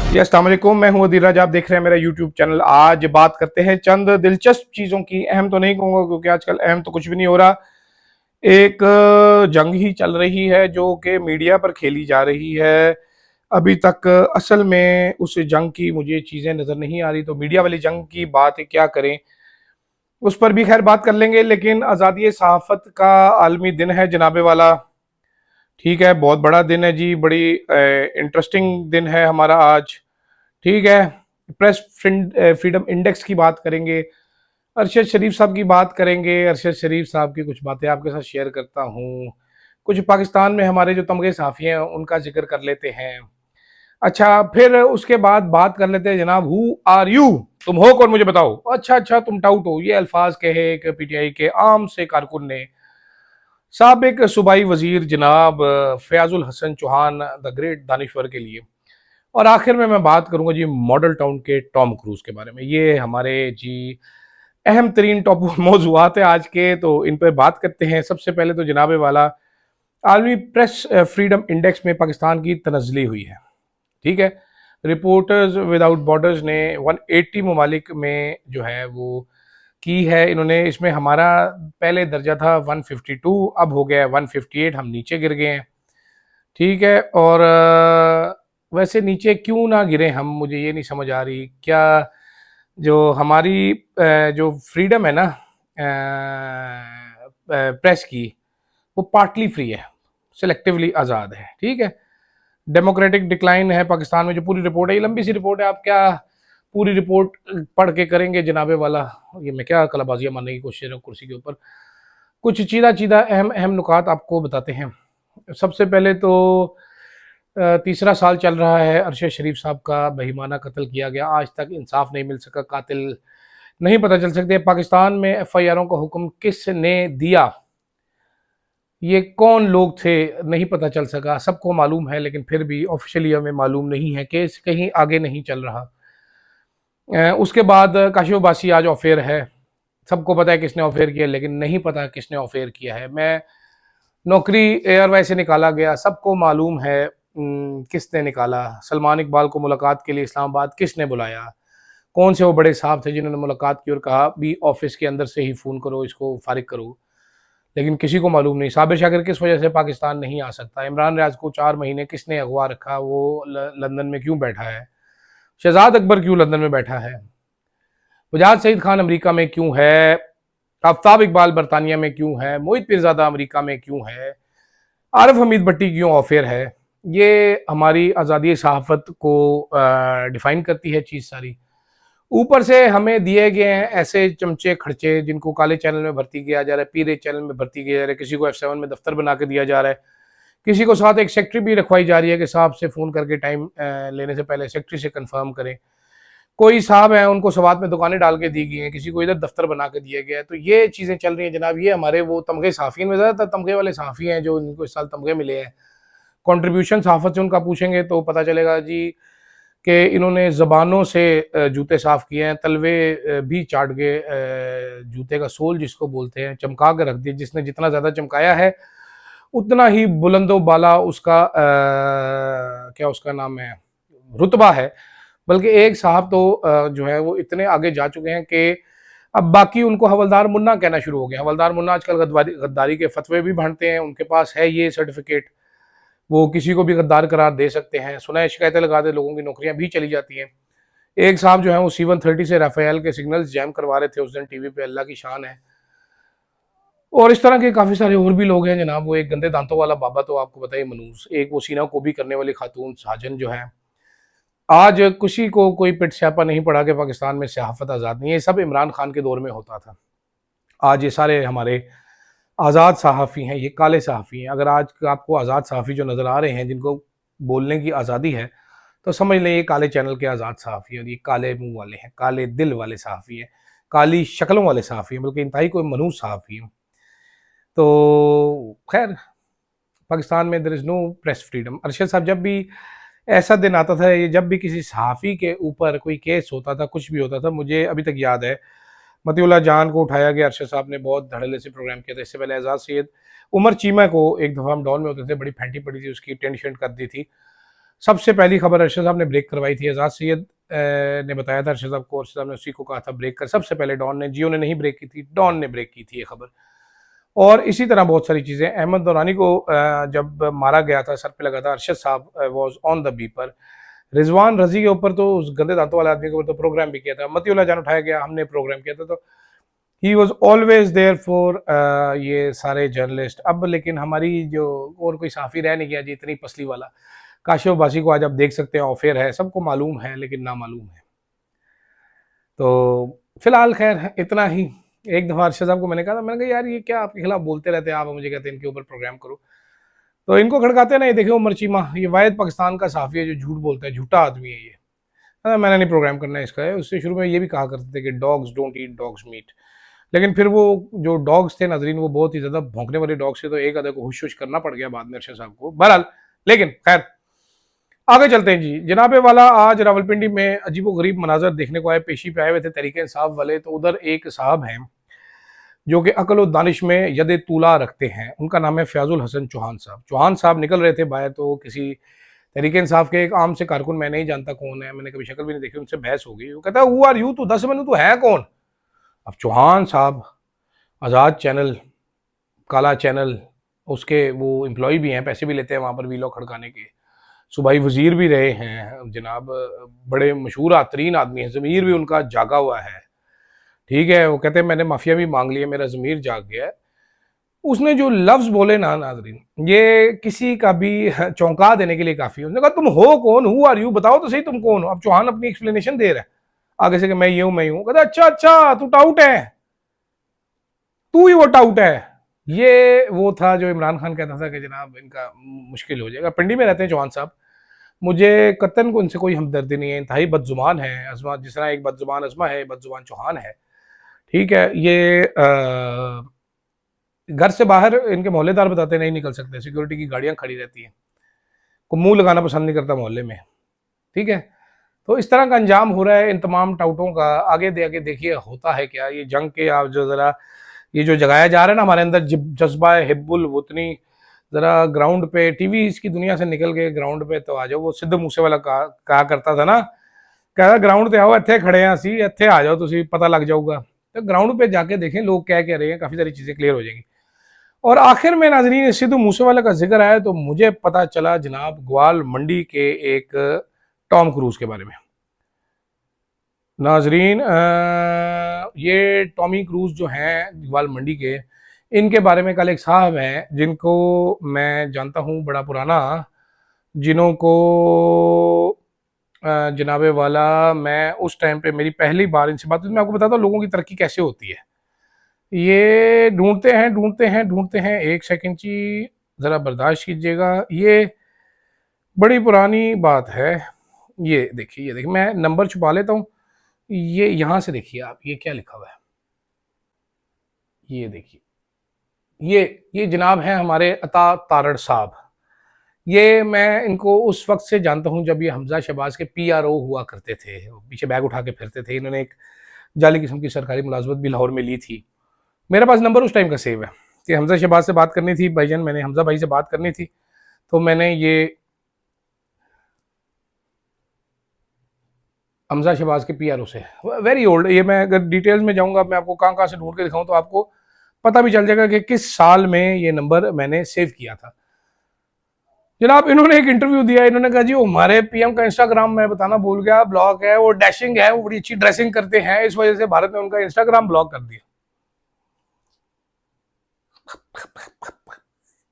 जी अस्सलाम वालेकुम, मैं हूं अदील राजा। आप देख रहे हैं मेरा यूट्यूब चैनल। आज बात करते हैं चंद दिलचस्प चीज़ों की। अहम तो नहीं कहूँगा क्योंकि आजकल अहम तो कुछ भी नहीं हो रहा। एक जंग ही चल रही है जो कि मीडिया पर खेली जा रही है। अभी तक असल में उस जंग की मुझे चीज़ें नज़र नहीं आ रही, तो मीडिया वाली जंग की बात क्या करें, उस पर भी खैर बात कर लेंगे। लेकिन आज़ादी सहाफ़त का आलमी दिन है जनाबे वाला। ठीक है, बहुत बड़ा दिन है जी, बड़ी इंटरेस्टिंग दिन है हमारा आज। ठीक है, प्रेस फ्रीडम इंडेक्स की बात करेंगे, अरशद शरीफ साहब की बात करेंगे। अरशद शरीफ साहब की कुछ बातें आपके साथ शेयर करता हूँ। कुछ पाकिस्तान में हमारे जो तमगे सहाफ़ी हैं उनका जिक्र कर लेते हैं। अच्छा, फिर उसके बाद बात कर लेते हैं जनाब, हु आर यू, तुम हो कौन मुझे बताओ। अच्छा अच्छा, तुम टाउट हो, ये अल्फाज कहे एक पीटीआई के आम से कारकुन ने साबिक सूबाई वजीर जनाब फयाजुल हसन चौहान द ग्रेट दानिश्वर के लिए। और आखिर में मैं बात करूंगा जी मॉडल टाउन के टॉम क्रूज के बारे में। ये हमारे जी अहम तरीन टॉप मौजूआत है आज के, तो इन पर बात करते हैं। सबसे पहले तो जनाबे वाला, आलमी प्रेस फ्रीडम इंडेक्स में पाकिस्तान की तनज़ली हुई है। ठीक है, रिपोर्टर्स विदाउट बॉर्डर्स ने 180 ममालिक में जो है वो की है इन्होंने। इसमें हमारा पहले दर्जा था 152, अब हो गया है 158, हम नीचे गिर गए हैं। ठीक है, और वैसे नीचे क्यों ना गिरे हम, मुझे ये नहीं समझ आ रही। क्या जो हमारी जो फ्रीडम है ना प्रेस की, वो पार्टली फ्री है, सिलेक्टिवली आज़ाद है। ठीक है, डेमोक्रेटिक डिक्लाइन है पाकिस्तान में। जो पूरी रिपोर्ट है, ये लंबी सी रिपोर्ट है, आप क्या पूरी रिपोर्ट पढ़ के करेंगे जनाबे वाला। ये मैं क्या कलाबाजियाँ मारने की कोशिश हूँ कुर्सी के ऊपर। कुछ चीज़ा चीज़ा अहम अहम नुकात आपको बताते हैं। सबसे पहले तो तीसरा साल चल रहा है अरशद शरीफ साहब का बेईमाना कत्ल किया गया, आज तक इंसाफ नहीं मिल सका। कातिल नहीं पता चल सकते। पाकिस्तान में एफआईआरों का हुक्म किसने दिया, ये कौन लोग थे, नहीं पता चल सका। सबको मालूम है लेकिन फिर भी ऑफिशियली हमें मालूम नहीं है। केस कहीं आगे नहीं चल रहा। उसके बाद काशिफ अब्बासी आज ऑफेयर है। सबको पता है किसने ऑफेयर किया, लेकिन नहीं पता किसने ऑफेयर किया है। मैं नौकरी एयरवाई से निकाला गया, सबको मालूम है किसने निकाला। सलमान इकबाल को मुलाकात के लिए इस्लामाबाद किसने बुलाया, कौन से वो बड़े साहब थे जिन्होंने मुलाकात की और कहा भी ऑफिस के अंदर से ही फ़ोन करो, इसको फारिग करो। लेकिन किसी को मालूम नहीं। साबिर शाकिर किस वजह से पाकिस्तान नहीं आ सकता। इमरान रियाज को 4 महीने किसने अगवा रखा, वो लंदन में क्यों बैठा है। शहजाद अकबर क्यों लंदन में बैठा है। वजाद सईद खान अमेरिका में क्यों है। आफ्ताब इकबाल बरतानिया में क्यों है। मोहित पीरजादा अमेरिका में क्यों है। आरिफ हमीद भट्टी क्यों ऑफेयर है। ये हमारी आज़ादी सहाफ़त को डिफ़ाइन करती है चीज़ सारी। ऊपर से हमें दिए गए हैं ऐसे चमचे खर्चे जिनको काले चैनल में भर्ती किया जा रहा है, पीले चैनल में भर्ती किया जा रहा है, किसी को F7 में दफ्तर बना के दिया जा रहा है, किसी को साथ एक सेक्रेटरी भी रखवाई जा रही है कि साहब से फ़ोन करके टाइम लेने से पहले सेक्रेटरी से कंफर्म करें। कोई साहब हैं उनको सवात में दुकानें डाल के दी गई हैं, किसी को इधर दफ्तर बना के दिया गया है। तो ये चीज़ें चल रही हैं जनाब। ये हमारे वो तमगे सहाफ़ी में, ज़्यादातर तमगे वाले सहाफ़ी हैं जो इनको इस साल तमगे मिले हैं। कंट्रीब्यूशन सहाफ़त से उनका पूछेंगे तो पता चलेगा जी कि इन्होंने ज़बानों से जूते साफ़ किए हैं, तलवे भी चाट के जूते का सोल जिसको बोलते हैं चमका के रख दिए। जिसने जितना ज़्यादा चमकाया है उतना ही बुलंदो बाला उसका क्या उसका नाम है, रुतबा है। बल्कि एक साहब तो जो है वो इतने आगे जा चुके हैं कि अब बाकी उनको हवलदार मुन्ना कहना शुरू हो गया। हवलदार मुन्ना आजकल गद्दारी के फतवे भी भांटते हैं, उनके पास है ये सर्टिफिकेट। वो किसी को भी गद्दार करार दे सकते हैं। सुना है शिकायतें लगाते लोगों की नौकरियां भी चली जाती हैं। एक साहब जो है वो C-130 से राफेल के सिग्नल्स जैम करवा रहे थे उस दिन टीवी पे, अल्लाह की शान है। और इस तरह के काफ़ी सारे और भी लोग हैं जनाब। वो एक गंदे दांतों वाला बाबा तो आपको बताइए मनूस, एक वो सीना को भी करने वाली खातून साजन जो है। आज किसी को कोई पिट स्यापा नहीं पड़ा कि पाकिस्तान में सहाफ़त आज़ाद नहीं है। ये सब इमरान खान के दौर में होता था। आज ये सारे हमारे आज़ाद सहाफ़ी हैं, ये काले सहाफ़ी हैं। अगर आज आपको आज़ाद सहाफ़ी जो नज़र आ रहे हैं जिनको बोलने की आज़ादी है, तो समझ लें ये काले चैनल के आज़ाद सहाफ़ी हैं और ये काले मुंह वाले हैं, काले दिल वाले सहाफ़ी हैं, काली शक्लों वाले सहाफ़ी हैं, बल्कि इंतहाई कोई मनहूस सहाफ़ी हैं। तो खैर, पाकिस्तान में there is no press freedom. Arshad Sahab, जब भी ऐसा दिन आता था, ये जब भी किसी सहाफ़ी के ऊपर कोई केस होता था, कुछ भी होता था, मुझे अभी तक याद है मतीउल्लाह जान को उठाया गया। अरशद साहब ने बहुत धड़ल्ले से प्रोग्राम किया था। इससे पहले एजाज सैयद, उमर चीमा को एक दफ़ा हम डॉन में होते थे, बड़ी फैंटी पड़ी थी, उसकी टेंट शेंट कर दी थी। सबसे पहली खबर अरशद साहब ने ब्रेक करवाई थी। आज़ाद सैयद ने बताया था अरशद साहब को, अरशद साहब ने उसी को कहा था ब्रेक कर। सबसे पहले डॉन ने, जियो ने नहीं ब्रेक की थी, डॉन ने ब्रेक की थी ये खबर। और इसी तरह बहुत सारी चीज़ें। अहमद दौरानी को जब मारा गया था, सर पे लगा था, अरशद साहब was on the beeper. Rizwan रजी के ऊपर तो, उस गंदे दांतों वाले आदमी के ऊपर तो प्रोग्राम भी किया था, मतीउल्लाह जान उठाया गया, हमने प्रोग्राम किया था। तो he was always there for ये सारे जर्नलिस्ट। अब लेकिन हमारी जो और कोई साफ़ी रह नहीं गया जी इतनी पसली वाला। काशिफ बासी को आज आप देख सकते हैं ऑफेयर है, सबको मालूम है लेकिन ना मालूम है। तो फिलहाल खैर इतना ही। एक दफ़ा अरशद साहब को मैंने कहा था, मैंने कहा यार ये क्या आपके खिलाफ बोलते रहते हैं आप, मुझे कहते हैं इनके ऊपर प्रोग्राम करो। तो इनको खड़काते ना, ये देखिए उमर चीमा, ये वाहिद पाकिस्तान का साफ़ी है जो झूठ बोलता है, झूठा आदमी है ये। मैंने नहीं प्रोग्राम करना है इसका है। उससे शुरू में ये भी कहा करते थे कि dogs don't eat dogs meat, लेकिन फिर वो जो डॉग्स थे नाजरीन वो बहुत ही ज़्यादा भौंकने वाले डॉग्स थे, तो एक आधे को हुश हुश करना पड़ गया बाद में अरशद साहब को। बहरहाल लेकिन खैर आगे चलते हैं जी। जनाबे वाला आज रावलपिंडी में अजीबो गरीब मनाजर देखने को आए। पेशी पे आए हुए थे तहरीक इंसाफ वाले। तो उधर एक साहब हैं जो कि अकल और दानिश में यद तूला रखते हैं, उनका नाम है फयाजुल हसन चौहान साहब। चौहान साहब निकल रहे थे बाहर, तो किसी तहरीक इंसाफ के एक आम से कारकुन, मैं नहीं जानता कौन है, मैंने कभी शक्ल भी नहीं देखी, उनसे बहस हो गई। वो कहता है हु आर यू, तू दस मैनू तू है कौन। अब चौहान साहब आज़ाद चैनल, काला चैनल, उसके वो एम्प्लॉय भी हैं, पैसे भी लेते हैं वहाँ पर वीलॉग खड़काने के, सूबाई वजीर भी रहे हैं जनाब, बड़े मशहूर तरीन आदमी हैं, ज़मीर भी उनका जागा हुआ है। ठीक है, वो कहते हैं मैंने माफिया भी मांग लिया, मेरा ज़मीर जाग गया है। उसने जो लफ्ज़ बोले ना नाजरीन, ये किसी का भी चौंका देने के लिए काफ़ी है। उसने कहा तुम हो कौन, हु आर यू, बताओ तो सही तुम कौन हो। अब चौहान अपनी एक्सप्लेनेशन दे रहा है आगे से कि मैं ये हूँ, मैं हूँ। कहता अच्छा अच्छा तू टाउट है, तू ही वो टाउट है। ये वो था जो इमरान खान कहता था कि जनाब इनका मुश्किल हो जाएगा। पिंडी में रहते हैं चौहान साहब, मुझे कतन को उनसे कोई हमदर्दी नहीं है, इंतहाई बदजुबान है। अजमा जिस तरह एक बदजुबान अजमा है, बदजुबान चौहान है। ठीक है, ये घर से बाहर इनके मोहल्लेदार बताते नहीं निकल सकते, सिक्योरिटी की गाड़ियां खड़ी रहती हैं, को मुंह लगाना पसंद नहीं करता मोहल्ले में। ठीक है, तो इस तरह का अंजाम हो रहा है इन तमाम टाउटों का। आगे दे आगे देखिए होता है क्या। ये जंग के आप जो ज़रा ये जो जगाया जा रहा है ना हमारे अंदर जज्बा हिब्बुल वतनी, ज़रा ग्राउंड पे, टीवी इसकी दुनिया से निकल के ग्राउंड पे तो आ जाओ। वो सिद्धू मूसे वाला कहा करता था ना, कहता ग्राउंड पे आओ, इत्थे खड़े हैं असी, इत्थे आ जाओ तुसी, पता लग जाऊगा। तो ग्राउंड पे जाके देखें लोग क्या कह रहे हैं, काफ़ी सारी चीज़ें क्लियर हो जाएंगी। और आखिर में नाजरीन सिद्धू मूसेवाला का जिक्र आया तो मुझे पता चला जनाब ग्वाल मंडी के एक टॉम क्रूज के बारे में। नाजरीन ये टॉमी क्रूज जो हैं ग्वाल मंडी के, इनके बारे में कल एक साहब हैं जिनको मैं जानता हूँ बड़ा पुराना, जिन्हों को जनाबे वाला मैं उस टाइम पे मेरी पहली बार इनसे बात हुई। मैं आपको बताता हूँ लोगों की तरक्की कैसे होती है। ये ढूंढते हैं ढूंढते हैं ढूंढते हैं, एक सेकंड की ज़रा बर्दाश्त कीजिएगा, ये बड़ी पुरानी बात है। ये देखिए, ये देखिए, मैं नंबर छुपा लेता हूँ। ये यहाँ से देखिए आप, ये क्या लिखा हुआ है, ये देखिए, ये जनाब हैं हमारे अता तारड़ साहब। ये मैं इनको उस वक्त से जानता हूँ जब ये हमजा शहबाज के PRO हुआ करते थे, पीछे बैग उठा के फिरते थे। इन्होंने एक जाली किस्म की सरकारी मुलाजमत भी लाहौर में ली थी। मेरे पास नंबर उस टाइम का सेव है कि हमजा शहबाज से बात करनी थी भाईजान, मैंने हमजा भाई से बात करनी थी, तो मैंने ये हमजा शहबाज के PRO से, वेरी ओल्ड, ये मैं अगर डिटेल्स में जाऊंगा, मैं आपको कहाँ कहाँ से ढूंढ के दिखाऊं तो आपको पता भी चल जाएगा कि किस साल में ये नंबर मैंने सेव किया था। जनाब इन्होंने एक इंटरव्यू दिया, इन्होंने कहा जी वो हमारे PM का इंस्टाग्राम मैं बताना भूल गया, ब्लॉक है, वो डैशिंग है, वो बड़ी अच्छी ड्रेसिंग करते हैं, इस वजह से भारत ने उनका इंस्टाग्राम ब्लॉक कर दिया।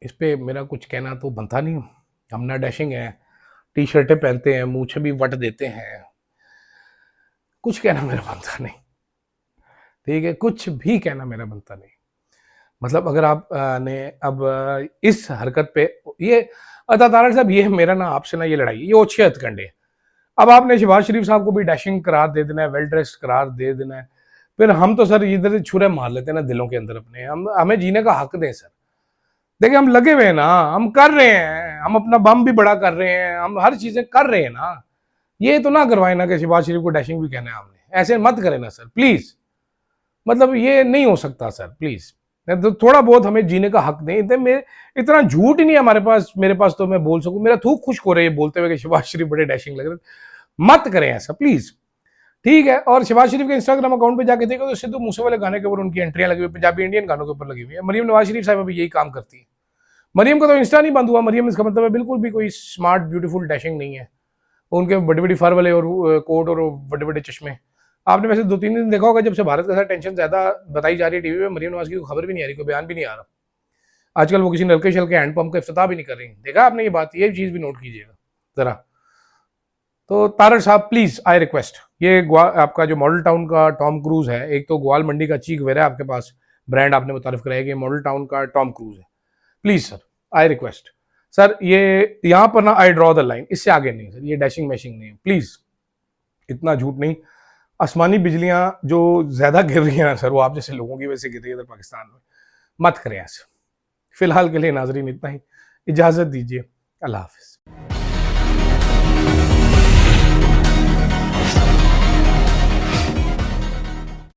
इस पे मेरा कुछ कहना तो बनता नहीं, हम ना डैशिंग है, टी-शर्टें पहनते हैं, मूछें भी वट देते हैं, कुछ कहना मेरा बनता नहीं। ठीक है, कुछ भी कहना मेरा बनता नहीं। मतलब अगर आप ने अब इस हरकत पे ये अता तारड़ साहब, ये मेरा ना आपसे ना ये लड़ाई, ये ओछे हथकंडे। अब आपने शहबाज शरीफ साहब को भी डैशिंग करार दे देना है, वेल ड्रेस्ड करार दे देना है, फिर हम तो सर इधर से छुरे मार लेते हैं ना दिलों के अंदर अपने। हम हमें जीने का हक दें सर। देखिए हम लगे हुए हैं ना, हम कर रहे हैं, हम अपना बम भी बड़ा कर रहे हैं, हम हर चीजें कर रहे हैं ना। ये तो ना करवाए ना कि शहबाज शरीफ को डैशिंग भी कहना है हमने, ऐसे मत करें ना सर प्लीज। मतलब ये नहीं हो सकता सर प्लीज। तो थोड़ा बहुत हमें जीने का हक दें। इतना झूठ ही नहीं है हमारे पास, मेरे पास तो मैं बोल सकूं। मेरा थूक खुश्क हो रहा है बोलते हुए कि शहबाज शरीफ बड़े डैशिंग लग रहे। मत करें ऐसा प्लीज, ठीक है। और शहबाज शरीफ के इंस्टाग्राम अकाउंट पे जाके देखो तो सिद्धू मूसे वाले गाने के ऊपर उनकी एंट्रियां लगी हुई, पंजाबी इंडियन गानों के ऊपर लगी हुई है। मरियम नवाज शरीफ साहब अभी यही काम करती है। मरियम का तो इंस्टा नहीं बंद हुआ। मरियम इसका मतलब है बिल्कुल भी कोई स्मार्ट ब्यूटीफुल डैशिंग नहीं है। उनके बड़ी बड़ी फर वाले और कोट और बड़े बड़े चश्मे। आपने वैसे 2-3 दिन देखा होगा, जब से भारत के साथ टेंशन ज्यादा बताई जा रही है टीवी पे, मरियम नवाज की खबर भी नहीं आ रही, कोई बयान भी नहीं आ रहा। आजकल वो किसी नलके शल के हैंडपंप का इफ्तिताह भी नहीं कर रही। देखा आपने ये बात, ये चीज भी नोट कीजिएगा जरा। तो तारड़ साहब प्लीज आई रिक्वेस्ट, ये आपका जो मॉडल टाउन का टॉम क्रूज है, एक तो ग्वाल मंडी का चीक वेरा आपके पास ब्रांड आपने मुतारिफ कराया कि मॉडल टाउन का टॉम क्रूज है। Please sir I request sir, ये यहां पर ना आई ड्रॉ द लाइन, इससे आगे नहीं सर, ये डैशिंग मैशिंग नहीं है प्लीज। इतना झूठ नहीं। आसमानी बिजलियां जो ज्यादा गिर रही हैं ना सर, वो आप जैसे लोगों की वजह से गिर रही है इधर पाकिस्तान में। मत करें ऐसे। फिलहाल के लिए नाजरीन इतना ही, इजाजत दीजिए, अल्लाह हाफिज।